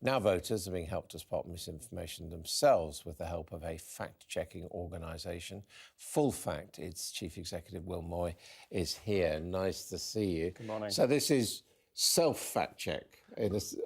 Now voters are being helped to spot misinformation themselves with the help of a fact-checking organisation. Full Fact, its chief executive, Will Moy, is here. Nice to see you. Good morning. So this is self-fact check.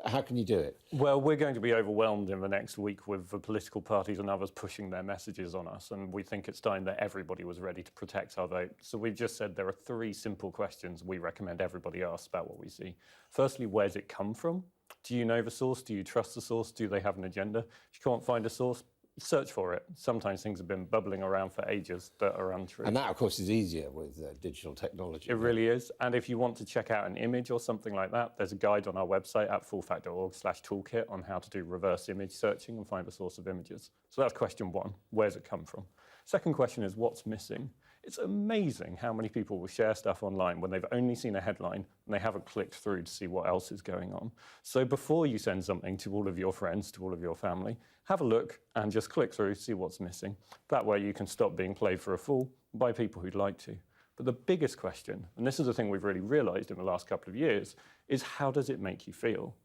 How can you do it? Well, we're going to be overwhelmed in the next week with the political parties and others pushing their messages on us, and we think it's time that everybody was ready to protect our vote. So we've just said there are 3 simple questions we recommend everybody ask about what we see. Firstly, where's it come from? Do you know the source? Do you trust the source? Do they have an agenda? If you can't find a source, search for it. Sometimes things have been bubbling around for ages that are untrue. And that, of course, is easier with digital technology. It really is. And if you want to check out an image or something like that, there's a guide on our website at fullfact.org/toolkit on how to do reverse image searching and find the source of images. So that's question 1. Where's it come from? Second question is what's missing? It's amazing how many people will share stuff online when they've only seen a headline and they haven't clicked through to see what else is going on. So before you send something to all of your friends, to all of your family, have a look and just click through, see what's missing. That way you can stop being played for a fool by people who'd like to. But the biggest question, and this is the thing we've really realised in the last couple of years, is how does it make you feel?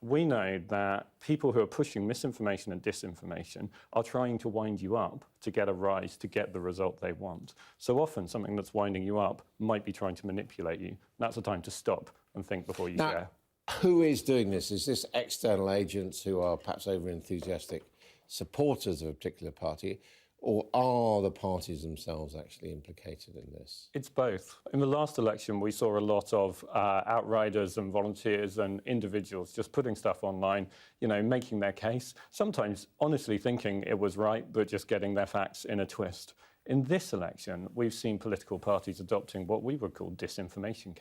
We know that people who are pushing misinformation and disinformation are trying to wind you up to get a rise, to get the result they want. So often something that's winding you up might be trying to manipulate you. That's the time to stop and think before you share. Who is doing this? Is this external agents who are perhaps over-enthusiastic supporters of a particular party, or are the parties themselves actually implicated in this? It's both. In the last election, we saw a lot of outriders and volunteers and individuals just putting stuff online, making their case, sometimes honestly thinking it was right, but just getting their facts in a twist. In this election, we've seen political parties adopting what we would call disinformation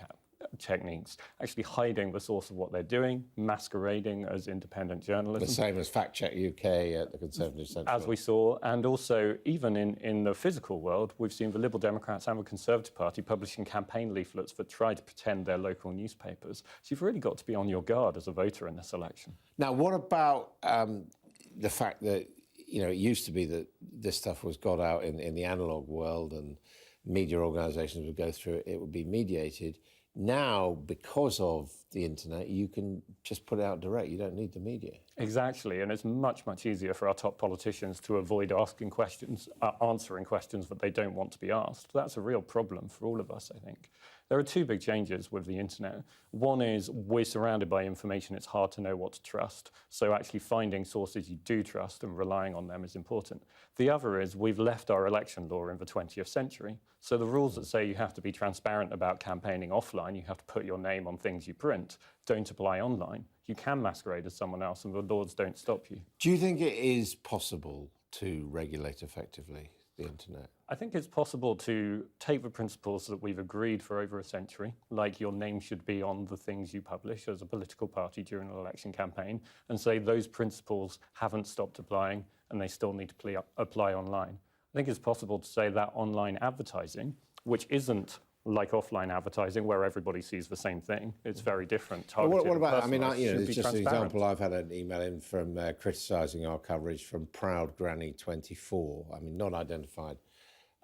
techniques, actually hiding the source of what they're doing, masquerading as independent journalism. The same as Fact Check UK at the Conservative Centre. As we saw, and also even in the physical world, we've seen the Liberal Democrats and the Conservative Party publishing campaign leaflets that try to pretend they're local newspapers. So you've really got to be on your guard as a voter in this election. Now, what about the fact that, it used to be that this stuff was got out in the analogue world and media organisations would go through it, it would be mediated. Now, because of the internet, you can just put it out direct. You don't need the media. Exactly, and it's much, much easier for our top politicians to avoid answering questions that they don't want to be asked. That's a real problem for all of us, I think. There are 2 big changes with the internet. One is we're surrounded by information. It's hard to know what to trust. So actually finding sources you do trust and relying on them is important. The other is we've left our election law in the 20th century. So the rules that say you have to be transparent about campaigning offline, you have to put your name on things you print, don't apply online. You can masquerade as someone else and the laws don't stop you. Do you think it is possible to regulate effectively the internet? I think it's possible to take the principles that we've agreed for over a century, like your name should be on the things you publish as a political party during an election campaign, and say those principles haven't stopped applying and they still need to apply online. I think it's possible to say that online advertising, which isn't like offline advertising where everybody sees the same thing. It's very different. What about, it's just an example. I've had an email in from criticising our coverage from Proud Granny 24, not identified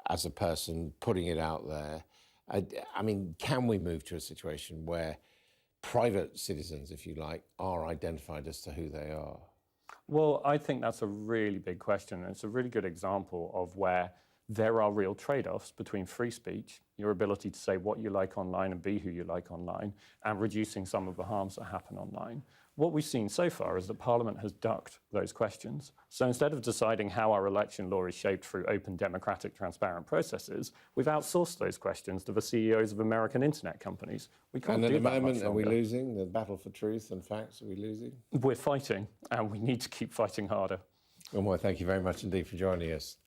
as a person, putting it out there. Can we move to a situation where private citizens, if you like, are identified as to who they are? Well, I think that's a really big question. And it's a really good example of where there are real trade-offs between free speech, your ability to say what you like online and be who you like online, and reducing some of the harms that happen online. What we've seen so far is that Parliament has ducked those questions. So instead of deciding how our election law is shaped through open, democratic, transparent processes, we've outsourced those questions to the CEOs of American internet companies. We can't do that much longer. And at the moment, are we losing? The battle for truth and facts, are we losing? We're fighting, and we need to keep fighting harder. Well, thank you very much indeed for joining us.